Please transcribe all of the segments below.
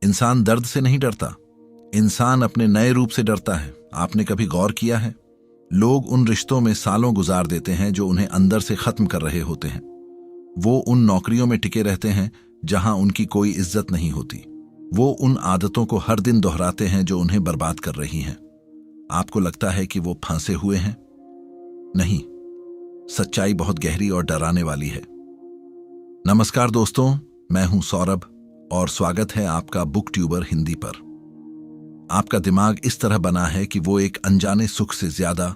इंसान दर्द से नहीं डरता, इंसान अपने नए रूप से डरता है। आपने कभी गौर किया है? लोग उन रिश्तों में सालों गुजार देते हैं जो उन्हें अंदर से खत्म कर रहे होते हैं। वो उन नौकरियों में टिके रहते हैं जहां उनकी कोई इज्जत नहीं होती। वो उन आदतों को हर दिन दोहराते हैं जो उन्हें बर्बाद कर रही हैं। आपको लगता है कि वो फंसे हुए हैं? नहीं, सच्चाई बहुत गहरी और डराने वाली है। नमस्कार दोस्तों, मैं हूं सौरभ और स्वागत है आपका बुक ट्यूबर हिंदी पर। आपका दिमाग इस तरह बना है कि वो एक अनजाने सुख से ज्यादा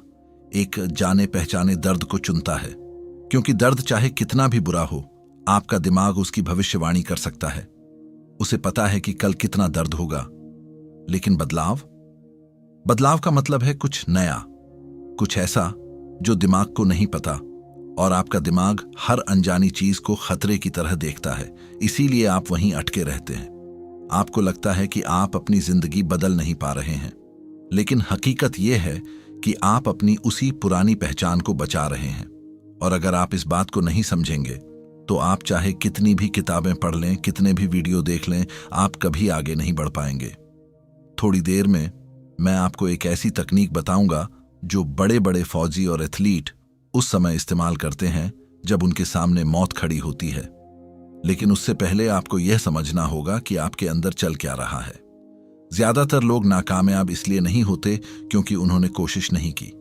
एक जाने पहचाने दर्द को चुनता है, क्योंकि दर्द चाहे कितना भी बुरा हो, आपका दिमाग उसकी भविष्यवाणी कर सकता है। उसे पता है कि कल कितना दर्द होगा। लेकिन बदलाव का मतलब है कुछ नया, कुछ ऐसा जो दिमाग को नहीं पता, और आपका दिमाग हर अनजानी चीज को खतरे की तरह देखता है। इसीलिए आप वहीं अटके रहते हैं। आपको लगता है कि आप अपनी जिंदगी बदल नहीं पा रहे हैं, लेकिन हकीकत यह है कि आप अपनी उसी पुरानी पहचान को बचा रहे हैं। और अगर आप इस बात को नहीं समझेंगे तो आप चाहे कितनी भी किताबें पढ़ लें, कितने भी वीडियो देख लें, आप कभी आगे नहीं बढ़ पाएंगे। थोड़ी देर में मैं आपको एक ऐसी तकनीक बताऊंगा जो बड़े बड़े फौजी और एथलीट उस समय इस्तेमाल करते हैं जब उनके सामने मौत खड़ी होती है। लेकिन उससे पहले आपको यह समझना होगा कि आपके अंदर चल क्या रहा है। ज्यादातर लोग नाकामयाब इसलिए नहीं होते क्योंकि उन्होंने कोशिश नहीं की।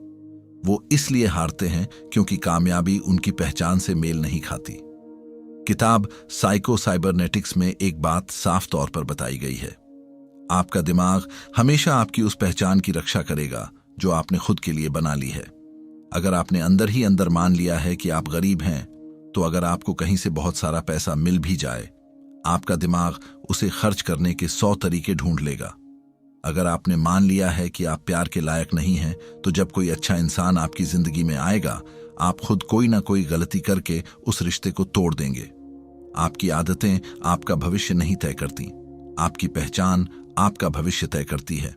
वो इसलिए हारते हैं क्योंकि कामयाबी उनकी पहचान से मेल नहीं खाती। किताब साइको साइबरनेटिक्स में एक बात साफ तौर पर बताई गई है। आपका दिमाग हमेशा आपकी उस पहचान की रक्षा करेगा जो आपने खुद के लिए बना ली है। अगर आपने अंदर ही अंदर मान लिया है कि आप गरीब हैं, तो अगर आपको कहीं से बहुत सारा पैसा मिल भी जाए, आपका दिमाग उसे खर्च करने के 100 तरीके ढूंढ लेगा। अगर आपने मान लिया है कि आप प्यार के लायक नहीं हैं, तो जब कोई अच्छा इंसान आपकी जिंदगी में आएगा, आप खुद कोई ना कोई गलती करके उस रिश्ते को तोड़ देंगे। आपकी आदतें आपका भविष्य नहीं तय करती, आपकी पहचान आपका भविष्य तय करती है।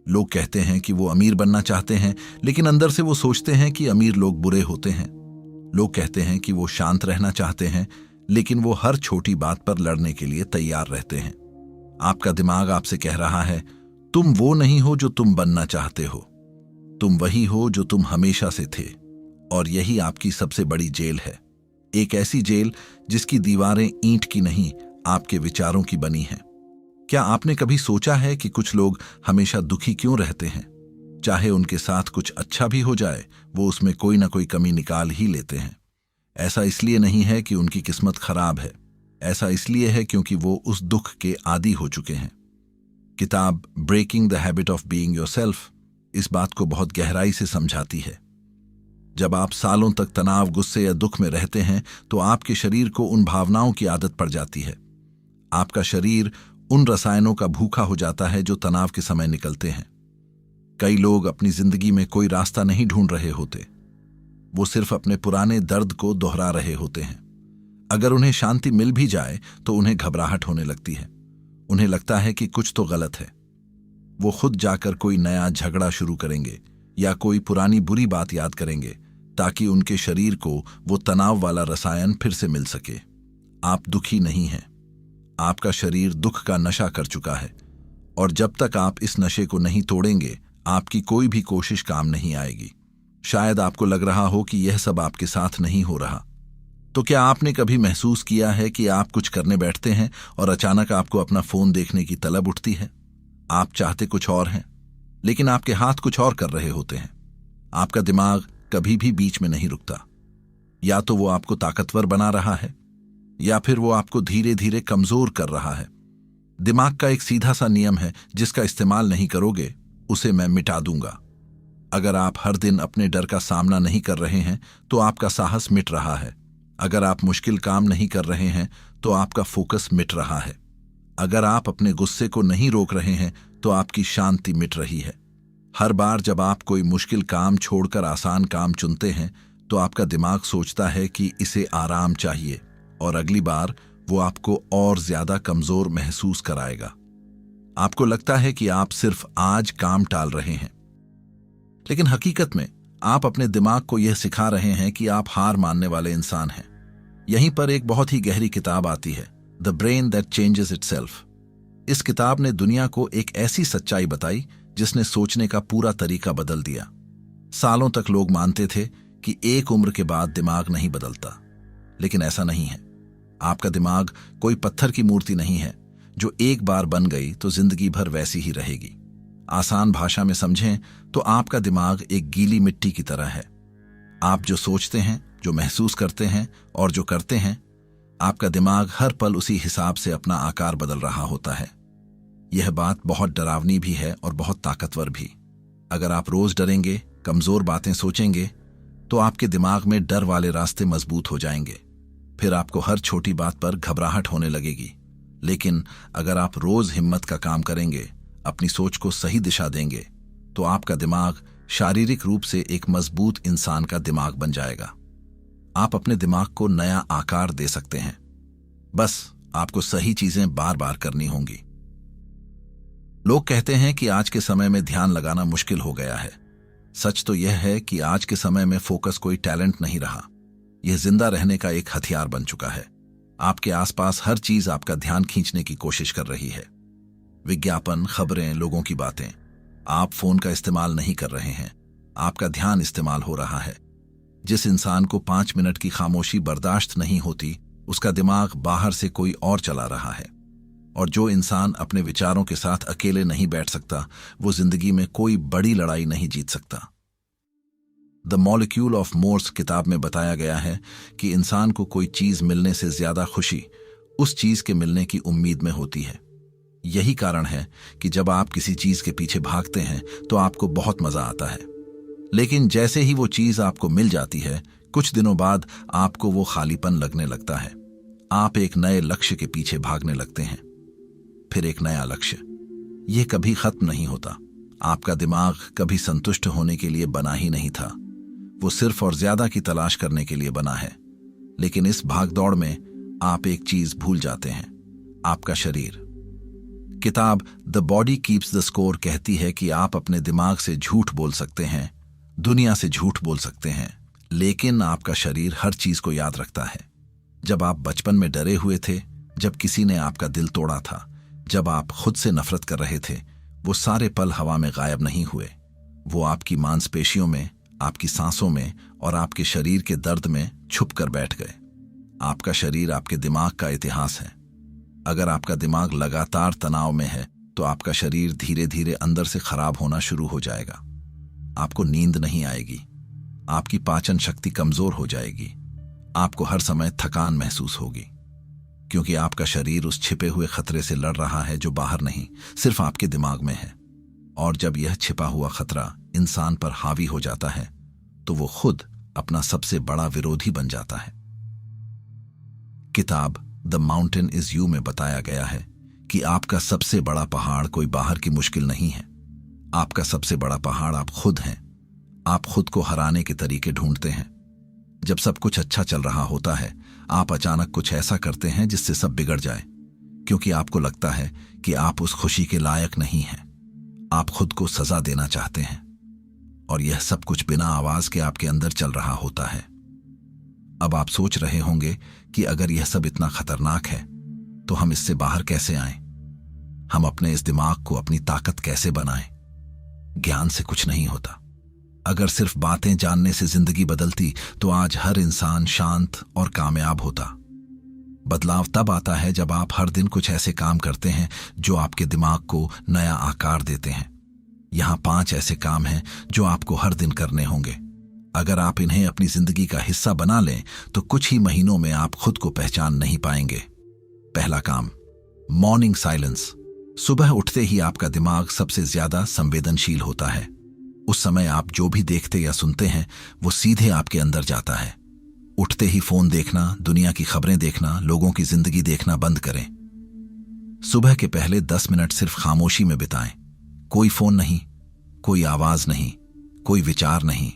लोग कहते हैं कि वो अमीर बनना चाहते हैं, लेकिन अंदर से वो सोचते हैं कि अमीर लोग बुरे होते हैं। लोग कहते हैं कि वो शांत रहना चाहते हैं, लेकिन वो हर छोटी बात पर लड़ने के लिए तैयार रहते हैं। आपका दिमाग आपसे कह रहा है, तुम वो नहीं हो जो तुम बनना चाहते हो, तुम वही हो जो तुम हमेशा से थे। और यही आपकी सबसे बड़ी जेल है। एक ऐसी जेल जिसकी दीवारें ईंट की नहीं, आपके विचारों की बनी हैं। क्या आपने कभी सोचा है कि कुछ लोग हमेशा दुखी क्यों रहते हैं? चाहे उनके साथ कुछ अच्छा भी हो जाए, वो उसमें कोई ना कोई कमी निकाल ही लेते हैं। ऐसा इसलिए नहीं है कि उनकी किस्मत खराब है, ऐसा इसलिए है क्योंकि वो उस दुख के आदी हो चुके हैं। किताब breaking the habit of being yourself इस बात को बहुत गहराई से समझाती है। जब आप सालों तक तनाव, गुस्से या दुख में रहते हैं, तो आपके शरीर को उन भावनाओं की आदत पड़ जाती है। आपका शरीर उन रसायनों का भूखा हो जाता है जो तनाव के समय निकलते हैं। कई लोग अपनी जिंदगी में कोई रास्ता नहीं ढूंढ रहे होते, वो सिर्फ अपने पुराने दर्द को दोहरा रहे होते हैं। अगर उन्हें शांति मिल भी जाए तो उन्हें घबराहट होने लगती है। उन्हें लगता है कि कुछ तो गलत है। वो खुद जाकर कोई नया झगड़ा शुरू करेंगे या कोई पुरानी बुरी बात याद करेंगे ताकि उनके शरीर को वो तनाव वाला रसायन फिर से मिल सके। आप दुखी नहीं हैं, आपका शरीर दुख का नशा कर चुका है, और जब तक आप इस नशे को नहीं तोड़ेंगे, आपकी कोई भी कोशिश काम नहीं आएगी। शायद आपको लग रहा हो कि यह सब आपके साथ नहीं हो रहा। तो क्या आपने कभी महसूस किया है कि आप कुछ करने बैठते हैं और अचानक आपको अपना फोन देखने की तलब उठती है? आप चाहते कुछ और हैं, लेकिन आपके हाथ कुछ और कर रहे होते हैं। आपका दिमाग कभी भी बीच में नहीं रुकता। या तो वो आपको ताकतवर बना रहा है, या फिर वो आपको धीरे धीरे कमजोर कर रहा है। दिमाग का एक सीधा सा नियम है, जिसका इस्तेमाल नहीं करोगे उसे मैं मिटा दूंगा। अगर आप हर दिन अपने डर का सामना नहीं कर रहे हैं, तो आपका साहस मिट रहा है। अगर आप मुश्किल काम नहीं कर रहे हैं, तो आपका फोकस मिट रहा है। अगर आप अपने गुस्से को नहीं रोक रहे हैं, तो आपकी शांति मिट रही है। हर बार जब आप कोई मुश्किल काम छोड़कर आसान काम चुनते हैं, तो आपका दिमाग सोचता है कि इसे आराम चाहिए, और अगली बार वो आपको और ज्यादा कमजोर महसूस कराएगा। आपको लगता है कि आप सिर्फ आज काम टाल रहे हैं, लेकिन हकीकत में आप अपने दिमाग को यह सिखा रहे हैं कि आप हार मानने वाले इंसान हैं। यहीं पर एक बहुत ही गहरी किताब आती है, the brain that changes itself. इस किताब ने दुनिया को एक ऐसी सच्चाई बताई जिसने सोचने का पूरा तरीका बदल दिया। सालों तक लोग मानते थे कि एक उम्र के बाद दिमाग नहीं बदलता, लेकिन ऐसा नहीं है। आपका दिमाग कोई पत्थर की मूर्ति नहीं है जो एक बार बन गई तो जिंदगी भर वैसी ही रहेगी। आसान भाषा में समझें तो आपका दिमाग एक गीली मिट्टी की तरह है। आप जो सोचते हैं, जो महसूस करते हैं और जो करते हैं, आपका दिमाग हर पल उसी हिसाब से अपना आकार बदल रहा होता है। यह बात बहुत डरावनी भी है और बहुत ताकतवर भी। अगर आप रोज डरेंगे, कमजोर बातें सोचेंगे, तो आपके दिमाग में डर वाले रास्ते मजबूत हो जाएंगे। फिर आपको हर छोटी बात पर घबराहट होने लगेगी। लेकिन अगर आप रोज हिम्मत का काम करेंगे, अपनी सोच को सही दिशा देंगे, तो आपका दिमाग शारीरिक रूप से एक मजबूत इंसान का दिमाग बन जाएगा। आप अपने दिमाग को नया आकार दे सकते हैं। बस आपको सही चीजें बार बार करनी होंगी। लोग कहते हैं कि आज के समय में ध्यान लगाना मुश्किल हो गया है। सच तो यह है कि आज के समय में फोकस कोई टैलेंट नहीं रहा, यह जिंदा रहने का एक हथियार बन चुका है। आपके आसपास हर चीज आपका ध्यान खींचने की कोशिश कर रही है। विज्ञापन, खबरें, लोगों की बातें। आप फोन का इस्तेमाल नहीं कर रहे हैं, आपका ध्यान इस्तेमाल हो रहा है। जिस इंसान को 5 मिनट की खामोशी बर्दाश्त नहीं होती, उसका दिमाग बाहर से कोई और चला रहा है। और जो इंसान अपने विचारों के साथ अकेले नहीं बैठ सकता, वो जिंदगी में कोई बड़ी लड़ाई नहीं जीत सकता। द मॉलिक्यूल ऑफ मोर्स किताब में बताया गया है कि इंसान को कोई चीज मिलने से ज्यादा खुशी उस चीज के मिलने की उम्मीद में होती है। यही कारण है कि जब आप किसी चीज के पीछे भागते हैं तो आपको बहुत मजा आता है, लेकिन जैसे ही वो चीज आपको मिल जाती है, कुछ दिनों बाद आपको वो खालीपन लगने लगता है। आप एक नए लक्ष्य के पीछे भागने लगते हैं, फिर एक नया लक्ष्य। यह कभी खत्म नहीं होता। आपका दिमाग कभी संतुष्ट होने के लिए बना ही नहीं था, वो सिर्फ और ज्यादा की तलाश करने के लिए बना है। लेकिन इस भागदौड़ में आप एक चीज भूल जाते हैं, आपका शरीर। किताब the body keeps the score कहती है कि आप अपने दिमाग से झूठ बोल सकते हैं, दुनिया से झूठ बोल सकते हैं, लेकिन आपका शरीर हर चीज को याद रखता है। जब आप बचपन में डरे हुए थे, जब किसी ने आपका दिल तोड़ा था, जब आप खुद से नफरत कर रहे थे, वो सारे पल हवा में गायब नहीं हुए। वो आपकी मांसपेशियों में, आपकी सांसों में और आपके शरीर के दर्द में छुप कर बैठ गए। आपका शरीर आपके दिमाग का इतिहास है। अगर आपका दिमाग लगातार तनाव में है तो आपका शरीर धीरे धीरे अंदर से खराब होना शुरू हो जाएगा। आपको नींद नहीं आएगी, आपकी पाचन शक्ति कमजोर हो जाएगी, आपको हर समय थकान महसूस होगी, क्योंकि आपका शरीर उस छिपे हुए खतरे से लड़ रहा है जो बाहर नहीं, सिर्फ आपके दिमाग में है। और जब यह छिपा हुआ खतरा इंसान पर हावी हो जाता है तो वो खुद अपना सबसे बड़ा विरोधी बन जाता है। किताब द माउंटेन इज यू में बताया गया है कि आपका सबसे बड़ा पहाड़ कोई बाहर की मुश्किल नहीं है। आपका सबसे बड़ा पहाड़ आप खुद हैं। आप खुद को हराने के तरीके ढूंढते हैं। जब सब कुछ अच्छा चल रहा होता है, आप अचानक कुछ ऐसा करते हैं जिससे सब बिगड़ जाए, क्योंकि आपको लगता है कि आप उस खुशी के लायक नहीं हैं। आप खुद को सजा देना चाहते हैं, और यह सब कुछ बिना आवाज के आपके अंदर चल रहा होता है। अब आप सोच रहे होंगे कि अगर यह सब इतना खतरनाक है तो हम इससे बाहर कैसे आएं? हम अपने इस दिमाग को अपनी ताकत कैसे बनाएं? ज्ञान से कुछ नहीं होता। अगर सिर्फ बातें जानने से जिंदगी बदलती तो आज हर इंसान शांत और कामयाब होता। बदलाव तब आता है जब आप हर दिन कुछ ऐसे काम करते हैं जो आपके दिमाग को नया आकार देते हैं। यहां 5 ऐसे काम हैं जो आपको हर दिन करने होंगे। अगर आप इन्हें अपनी जिंदगी का हिस्सा बना लें तो कुछ ही महीनों में आप खुद को पहचान नहीं पाएंगे। पहला काम, मॉर्निंग साइलेंस। सुबह उठते ही आपका दिमाग सबसे ज्यादा संवेदनशील होता है। उस समय आप जो भी देखते या सुनते हैं वो सीधे आपके अंदर जाता है। उठते ही फोन देखना, दुनिया की खबरें देखना, लोगों की जिंदगी देखना बंद करें। सुबह के पहले 10 मिनट सिर्फ खामोशी में बिताएं। कोई फोन नहीं, कोई आवाज नहीं, कोई विचार नहीं,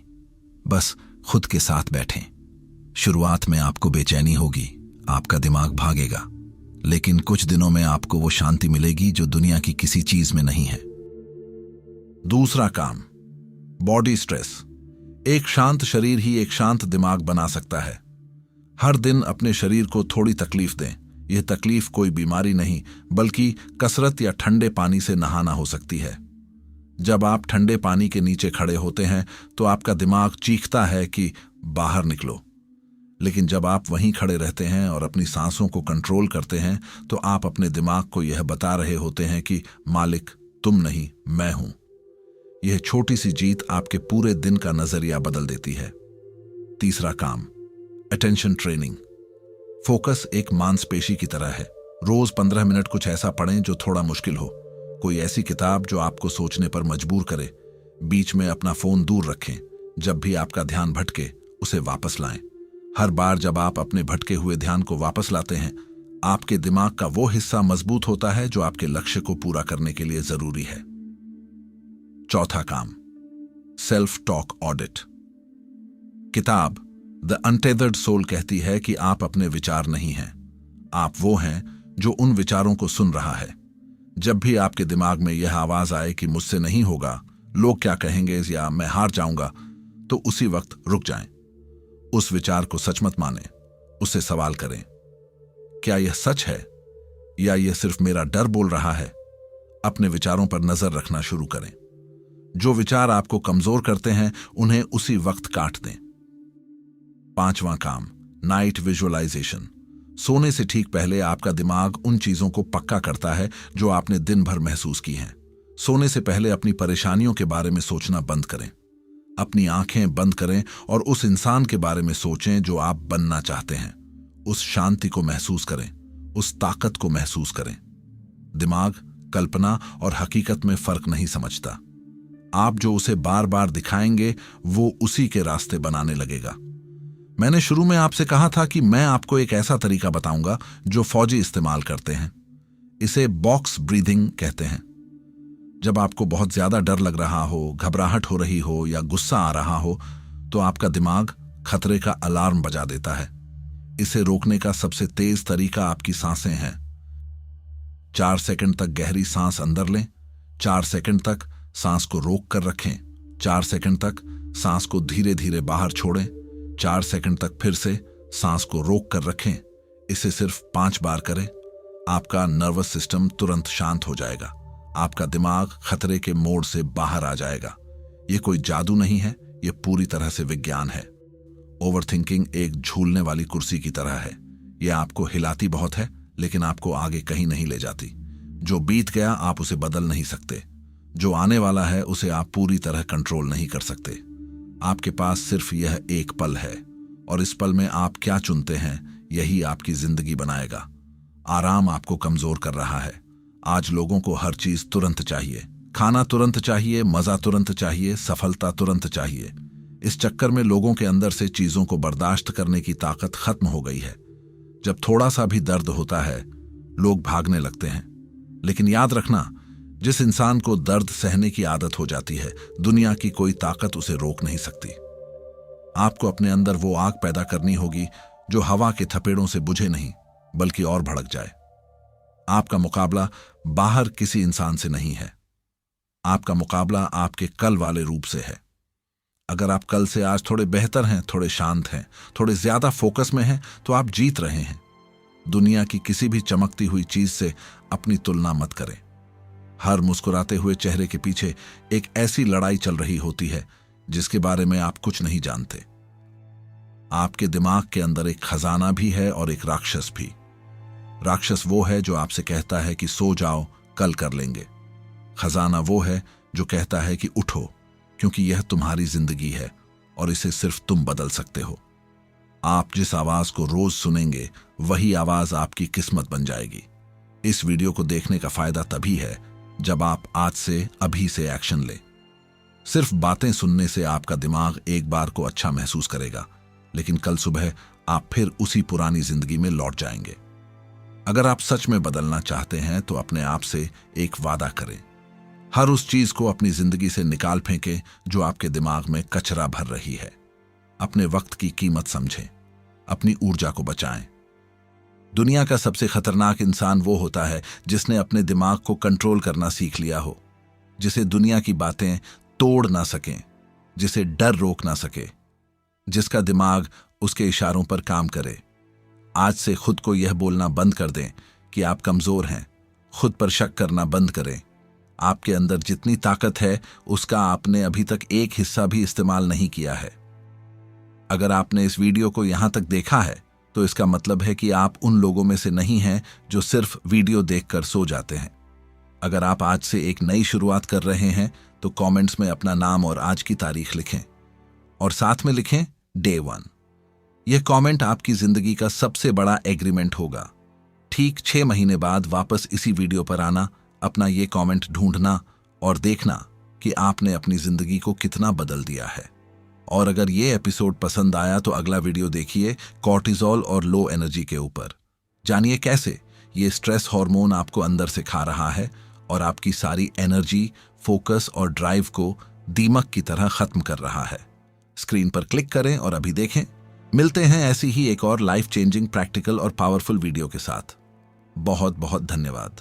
बस खुद के साथ बैठें। शुरुआत में आपको बेचैनी होगी, आपका दिमाग भागेगा, लेकिन कुछ दिनों में आपको वो शांति मिलेगी जो दुनिया की किसी चीज में नहीं है। दूसरा काम, बॉडी स्ट्रेस। एक शांत शरीर ही एक शांत दिमाग बना सकता है। हर दिन अपने शरीर को थोड़ी तकलीफ दें, यह तकलीफ कोई बीमारी नहीं बल्कि कसरत या ठंडे पानी से नहाना हो सकती है। जब आप ठंडे पानी के नीचे खड़े होते हैं तो आपका दिमाग चीखता है कि बाहर निकलो, लेकिन जब आप वहीं खड़े रहते हैं और अपनी सांसों को कंट्रोल करते हैं तो आप अपने दिमाग को यह बता रहे होते हैं कि मालिक तुम नहीं, मैं हूं। यह छोटी सी जीत आपके पूरे दिन का नजरिया बदल देती है। तीसरा काम, अटेंशन ट्रेनिंग। फोकस एक मांसपेशी की तरह है। रोज 15 मिनट कुछ ऐसा पढ़ें जो थोड़ा मुश्किल हो। कोई ऐसी किताब जो आपको सोचने पर मजबूर करे। बीच में अपना फोन दूर रखें। जब भी आपका ध्यान भटके उसे वापस लाएं। हर बार जब आप अपने भटके हुए ध्यान को वापस लाते हैं, आपके दिमाग का वो हिस्सा मजबूत होता है जो आपके लक्ष्य को पूरा करने के लिए जरूरी है। चौथा काम, सेल्फ टॉक ऑडिट। किताब द अनटेथर्ड सोल कहती है कि आप अपने विचार नहीं हैं, आप वो हैं जो उन विचारों को सुन रहा है। जब भी आपके दिमाग में यह आवाज आए कि मुझसे नहीं होगा, लोग क्या कहेंगे या मैं हार जाऊंगा, तो उसी वक्त रुक जाएं। उस विचार को सच मत माने, उससे सवाल करें, क्या यह सच है या यह सिर्फ मेरा डर बोल रहा है? अपने विचारों पर नजर रखना शुरू करें। जो विचार आपको कमजोर करते हैं उन्हें उसी वक्त काट दें। पांचवां काम, नाइट विजुअलाइजेशन। सोने से ठीक पहले आपका दिमाग उन चीजों को पक्का करता है जो आपने दिन भर महसूस की हैं। सोने से पहले अपनी परेशानियों के बारे में सोचना बंद करें। अपनी आंखें बंद करें और उस इंसान के बारे में सोचें जो आप बनना चाहते हैं। उस शांति को महसूस करें, उस ताकत को महसूस करें। दिमाग कल्पना और हकीकत में फर्क नहीं समझता। आप जो उसे बार बार दिखाएंगे वो उसी के रास्ते बनाने लगेगा। मैंने शुरू में आपसे कहा था कि मैं आपको एक ऐसा तरीका बताऊंगा जो फौजी इस्तेमाल करते हैं। इसे बॉक्स ब्रीदिंग कहते हैं। जब आपको बहुत ज्यादा डर लग रहा हो, घबराहट हो रही हो या गुस्सा आ रहा हो, तो आपका दिमाग खतरे का अलार्म बजा देता है। इसे रोकने का सबसे तेज तरीका आपकी सांसें हैं। 4 सेकंड तक गहरी सांस अंदर लें, 4 सेकंड तक सांस को रोक कर रखें, 4 सेकंड तक सांस को धीरे धीरे बाहर छोड़ें, 4 सेकंड तक फिर से सांस को रोक कर रखें। इसे सिर्फ 5 बार करें। आपका नर्वस सिस्टम तुरंत शांत हो जाएगा। आपका दिमाग खतरे के मोड से बाहर आ जाएगा। यह कोई जादू नहीं है, यह पूरी तरह से विज्ञान है। ओवरथिंकिंग एक झूलने वाली कुर्सी की तरह है। यह आपको हिलाती बहुत है लेकिन आपको आगे कहीं नहीं ले जाती। जो बीत गया आप उसे बदल नहीं सकते। जो आने वाला है उसे आप पूरी तरह कंट्रोल नहीं कर सकते। आपके पास सिर्फ यह एक पल है और इस पल में आप क्या चुनते हैं यही आपकी जिंदगी बनाएगा। आराम आपको कमजोर कर रहा है। आज लोगों को हर चीज तुरंत चाहिए। खाना तुरंत चाहिए, मजा तुरंत चाहिए, सफलता तुरंत चाहिए। इस चक्कर में लोगों के अंदर से चीजों को बर्दाश्त करने की ताकत खत्म हो गई है। जब थोड़ा सा भी दर्द होता है लोग भागने लगते हैं। लेकिन याद रखना, जिस इंसान को दर्द सहने की आदत हो जाती है, दुनिया की कोई ताकत उसे रोक नहीं सकती। आपको अपने अंदर वो आग पैदा करनी होगी जो हवा के थपेड़ों से बुझे नहीं बल्कि और भड़क जाए। आपका मुकाबला बाहर किसी इंसान से नहीं है। आपका मुकाबला आपके कल वाले रूप से है। अगर आप कल से आज थोड़े बेहतर हैं, थोड़े शांत हैं, थोड़े ज्यादा फोकस में हैं, तो आप जीत रहे हैं। दुनिया की किसी भी चमकती हुई चीज से अपनी तुलना मत करें। हर मुस्कुराते हुए चेहरे के पीछे एक ऐसी लड़ाई चल रही होती है जिसके बारे में आप कुछ नहीं जानते। आपके दिमाग के अंदर एक खजाना भी है और एक राक्षस भी। राक्षस वो है जो आपसे कहता है कि सो जाओ, कल कर लेंगे। खजाना वो है जो कहता है कि उठो, क्योंकि यह तुम्हारी जिंदगी है और इसे सिर्फ तुम बदल सकते हो। आप जिस आवाज को रोज सुनेंगे वही आवाज आपकी किस्मत बन जाएगी। इस वीडियो को देखने का फायदा तभी है जब आप आज से अभी से एक्शन लें। सिर्फ बातें सुनने से आपका दिमाग एक बार को अच्छा महसूस करेगा, लेकिन कल सुबह आप फिर उसी पुरानी जिंदगी में लौट जाएंगे। अगर आप सच में बदलना चाहते हैं तो अपने आप से एक वादा करें। हर उस चीज को अपनी जिंदगी से निकाल फेंकें जो आपके दिमाग में कचरा भर रही है। अपने वक्त की कीमत समझें, अपनी ऊर्जा को बचाएं। दुनिया का सबसे खतरनाक इंसान वो होता है जिसने अपने दिमाग को कंट्रोल करना सीख लिया हो, जिसे दुनिया की बातें तोड़ ना सकें, जिसे डर रोक ना सके, जिसका दिमाग उसके इशारों पर काम करे। आज से खुद को यह बोलना बंद कर दें कि आप कमज़ोर हैं। खुद पर शक करना बंद करें। आपके अंदर जितनी ताकत है उसका आपने अभी तक एक हिस्सा भी इस्तेमाल नहीं किया है। अगर आपने इस वीडियो को यहाँ तक देखा है तो इसका मतलब है कि आप उन लोगों में से नहीं हैं जो सिर्फ वीडियो देखकर सो जाते हैं। अगर आप आज से एक नई शुरुआत कर रहे हैं तो कमेंट्स में अपना नाम और आज की तारीख लिखें और साथ में लिखें Day 1। यह कमेंट आपकी जिंदगी का सबसे बड़ा एग्रीमेंट होगा। ठीक 6 महीने बाद वापस इसी वीडियो पर आना, अपना ये कमेंट ढूंढना और देखना कि आपने अपनी जिंदगी को कितना बदल दिया है। और अगर ये एपिसोड पसंद आया तो अगला वीडियो देखिए कॉर्टिसोल और लो एनर्जी के ऊपर। जानिए कैसे ये स्ट्रेस हार्मोन आपको अंदर से खा रहा है और आपकी सारी एनर्जी, फोकस और ड्राइव को दीमक की तरह खत्म कर रहा है। स्क्रीन पर क्लिक करें और अभी देखें। मिलते हैं ऐसी ही एक और लाइफ चेंजिंग, प्रैक्टिकल और पावरफुल वीडियो के साथ। बहुत बहुत धन्यवाद।